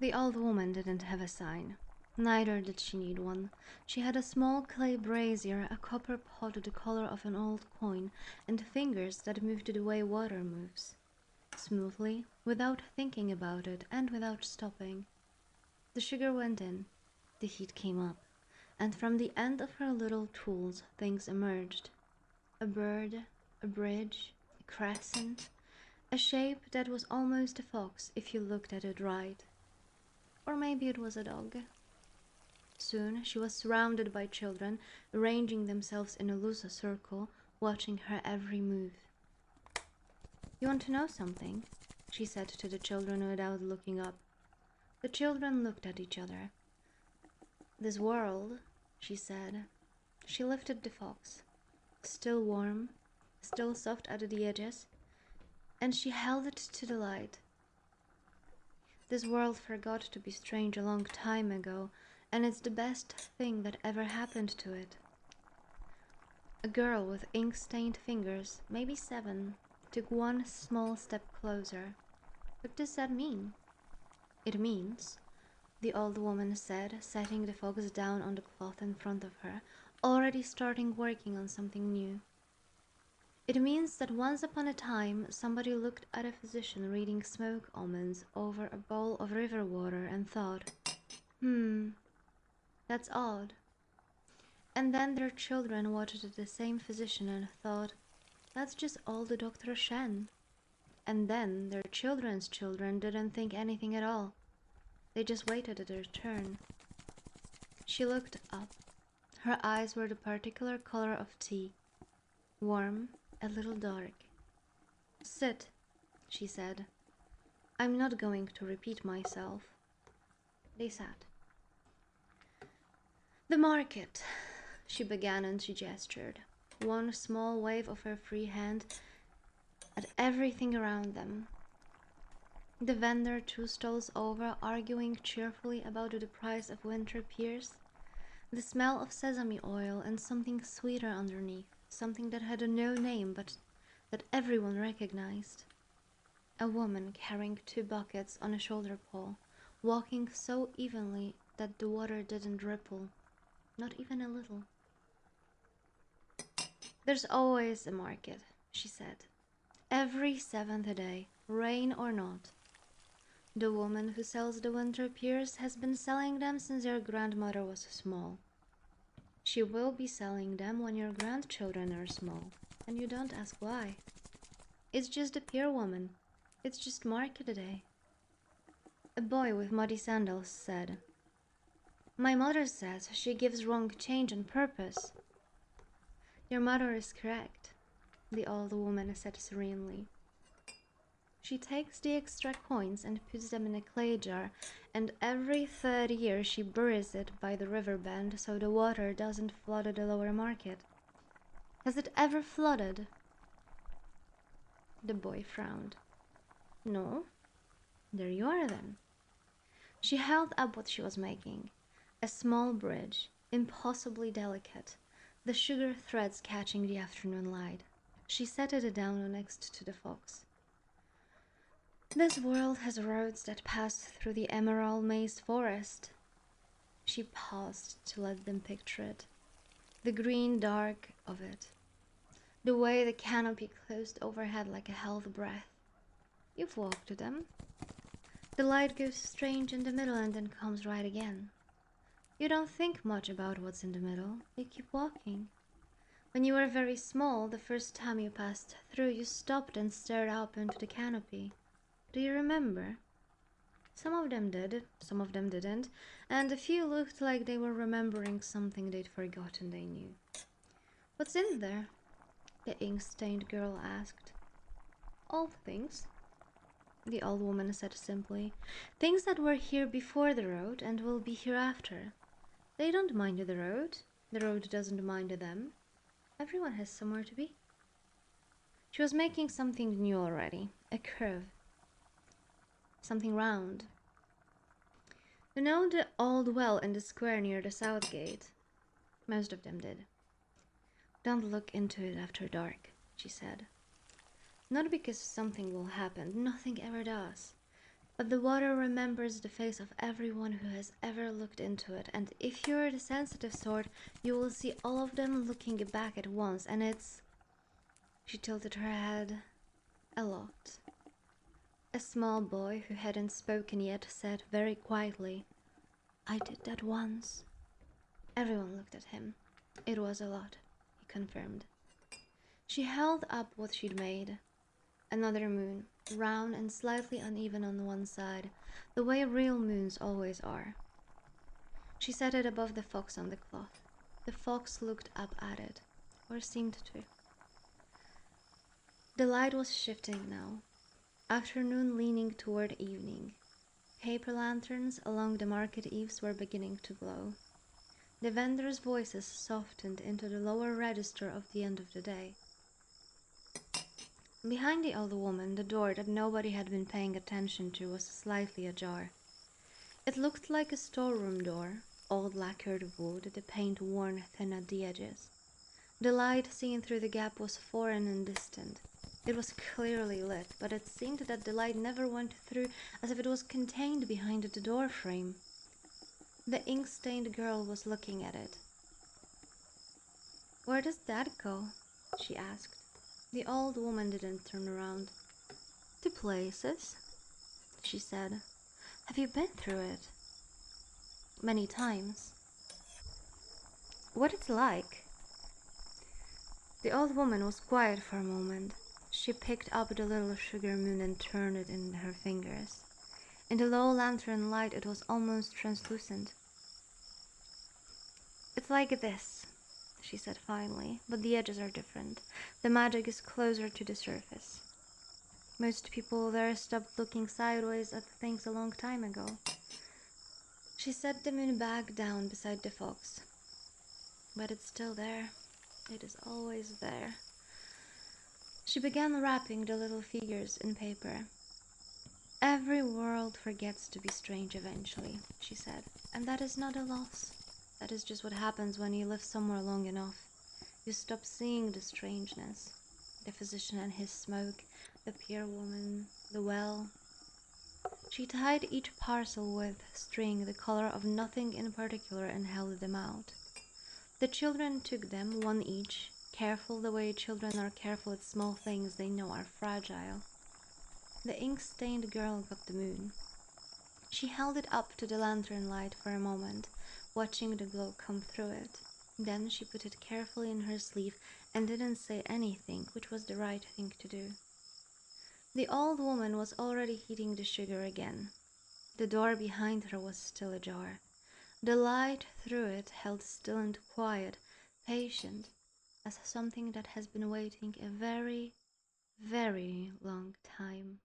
The old woman didn't have a sign. Neither did she need one. She had a small clay brazier, a copper pot the color of an old coin, and fingers that moved the way water moves. Smoothly, without thinking about it, and without stopping. The sugar went in, the heat came up, and from the end of her little tools things emerged. A bird, a bridge, a crescent, a shape that was almost a fox if you looked at it right. Or maybe it was a dog. Soon she was surrounded by children, arranging themselves in a loose circle, watching her every move. "You want to know something?" she said to the children without looking up. The children looked at each other. "This world," she said. She lifted the fox, still warm, still soft at the edges, and she held it to the light. "This world forgot to be strange a long time ago, and it's the best thing that ever happened to it." A girl with ink-stained fingers, maybe 7, took one small step closer. "What does that mean?" "It means," the old woman said, setting the fox down on the cloth in front of her, already starting working on something new. "It means that once upon a time somebody looked at a physician reading smoke omens over a bowl of river water and thought, that's odd. And then their children watched the same physician and thought, that's just old Dr. Shen. And then their children's children didn't think anything at all. They just waited their turn." She looked up. Her eyes were the particular color of tea, warm, a little dark. "Sit," she said. "I'm not going to repeat myself." They sat. "The market," she began, and she gestured, one small wave of her free hand, at everything around them. The vendor 2 stalls over, arguing cheerfully about the price of winter pears, the smell of sesame oil, and something sweeter underneath, something that had no name but that everyone recognized. A woman carrying 2 buckets on a shoulder pole, walking so evenly that the water didn't ripple, not even a little. "There's always a market," she said. "Every 7th day, rain or not. The woman who sells the winter pears has been selling them since your grandmother was small. She will be selling them when your grandchildren are small, and you don't ask why. It's just the pear woman. It's just market day." A boy with muddy sandals said, "My mother says she gives wrong change on purpose." "Your mother is correct," the old woman said serenely. "She takes the extra coins and puts them in a clay jar, and every 3rd year she buries it by the river bend so the water doesn't flood the lower market. Has it ever flooded?" The boy frowned. "No." "There you are then." She held up what she was making. A small bridge, impossibly delicate, the sugar threads catching the afternoon light. She set it down next to the fox. "This world has roads that pass through the emerald maze forest." She paused to let them picture it. The green dark of it. The way the canopy closed overhead like a held breath. "You've walked them. The light goes strange in the middle and then comes right again. You don't think much about what's in the middle. You keep walking. When you were very small, the first time you passed through, you stopped and stared up into the canopy. Do you remember?" Some of them did, some of them didn't, and a few looked like they were remembering something they'd forgotten they knew. "What's in there?" the ink-stained girl asked. "Old things," the old woman said simply. "Things that were here before the road and will be here after. They don't mind the road doesn't mind them. Everyone has somewhere to be." She was making something new already, a curve, something round. "You know the old well in the square near the south gate?" Most of them did. "Don't look into it after dark," she said. "Not because something will happen, nothing ever does. But the water remembers the face of everyone who has ever looked into it, and if you're the sensitive sort, you will see all of them looking back at once, and it's... She tilted her head. A lot. A small boy who hadn't spoken yet said very quietly, "I did that once." Everyone looked at him. It was a lot, he confirmed. She held up what she'd made. Another moon, round and slightly uneven on one side, the way real moons always are. She set it above the fox on the cloth. The fox looked up at it, or seemed to. The light was shifting now, afternoon leaning toward evening. Paper lanterns along the market eaves were beginning to glow. The vendors' voices softened into the lower register of the end of the day. Behind the old woman, the door that nobody had been paying attention to was slightly ajar. It looked like a storeroom door, old lacquered wood, the paint worn thin at the edges. The light seen through the gap was foreign and distant. It was clearly lit, but it seemed that the light never went through, as if it was contained behind the door frame. The ink-stained girl was looking at it. "Where does that go?" she asked. The old woman didn't turn around. "To places," she said. "Have you been through it?" "Many times." "What it's like?" The old woman was quiet for a moment. She picked up the little sugar moon and turned it in her fingers. In the low lantern light it was almost translucent. "It's like this," she said finally, "but the edges are different. The magic is closer to the surface. Most people there stopped looking sideways at things a long time ago." She set the moon back down beside the fox. "But it's still there. It is always there." She began wrapping the little figures in paper. "Every world forgets to be strange eventually," she said, "and that is not a loss. That is just what happens when you live somewhere long enough. You stop seeing the strangeness. The physician and his smoke, the pier woman, the well." She tied each parcel with string the color of nothing in particular and held them out. The children took them, one each, careful the way children are careful with small things they know are fragile. The ink-stained girl got the moon. She held it up to the lantern light for a moment, watching the glow come through it. Then she put it carefully in her sleeve and didn't say anything, which was the right thing to do. The old woman was already heating the sugar again. The door behind her was still ajar. The light through it held still and quiet, patient, as something that has been waiting a very, very long time.